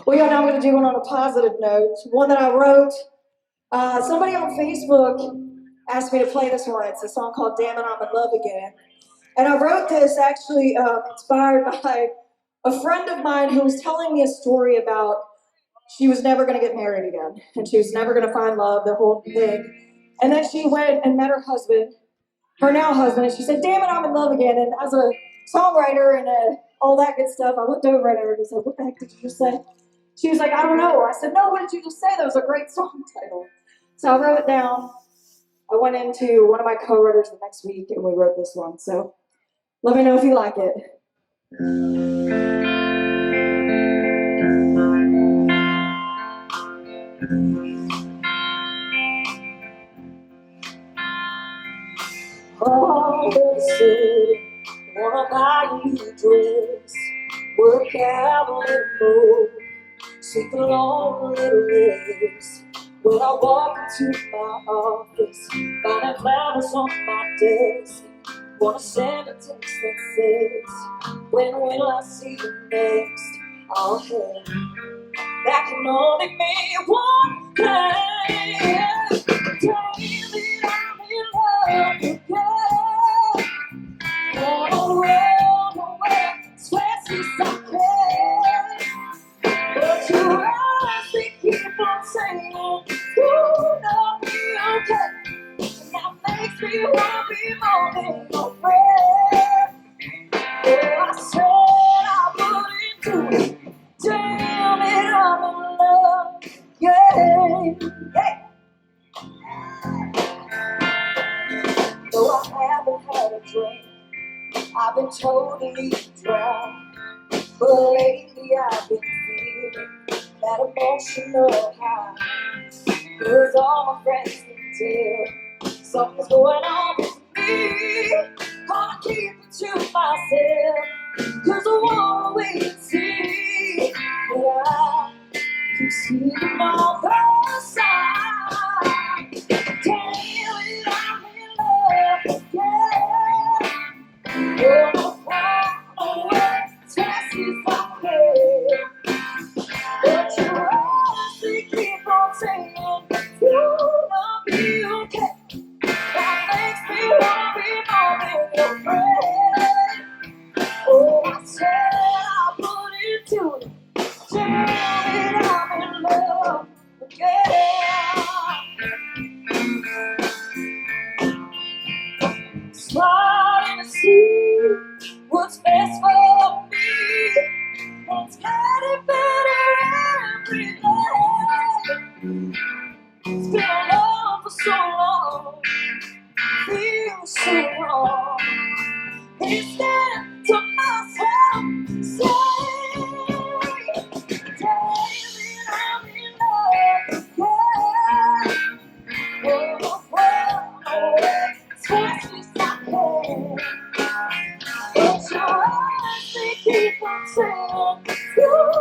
Well, yeah, now I'm going to do one on a positive note. One that I wrote. Somebody on Facebook asked me to play this one. It's a song called Damn It, I'm in Love Again. And I wrote this actually inspired by a friend of mine who was telling me a story about she was never going to get married again. And she was never going to find love, the whole thing. And then she went and met her husband, her now husband, and she said, damn it, I'm in love again. And as a songwriter and all that good stuff, I looked over at her and said, what the heck did you just say? She was like, I don't know. I said, no, what did you just say? That was a great song title. So I wrote it down. I went into one of my co-writers the next week and we wrote this one. So let me know if you like it. All the city, wanna buy you a dress, work out a little more, sleep along a little less. When I walk into my office, finding flowers on my desk, wanna send a text that says, when will I see you next? I'll head that can only mean one thing. Damn it, I'm in love again. Wanna run away as fast as I can, but your eyes, they keep on saying, you'll not be okay. And that makes me wanna be more than your friend. Oh, I said I wouldn't do it. Damn it, I'm in love, yeah, yeah. Though I haven't had a drink, I've been totally drowned. But lately I've been feeling that emotional high. 'Cause all my friends can tell something's going on with me. Gonna keep it to myself, 'cause I wanna wait and see. But I keep seeing on the side. Damn it, I'm in love again. Gonna fly away as fast as I can, but your eyes, they keep on saying, you'll not be okay. That makes me wanna be more than your friend. Oh, I said I put it to it. Damn it, I'm in love again. Starting to see what's best for me. It's getting better every day. It's been alone for so long, feels so wrong. Instead to myself, say, David, I'm in love again. Oh, away as fast as I can. But your eyes, they keep on saying, you'll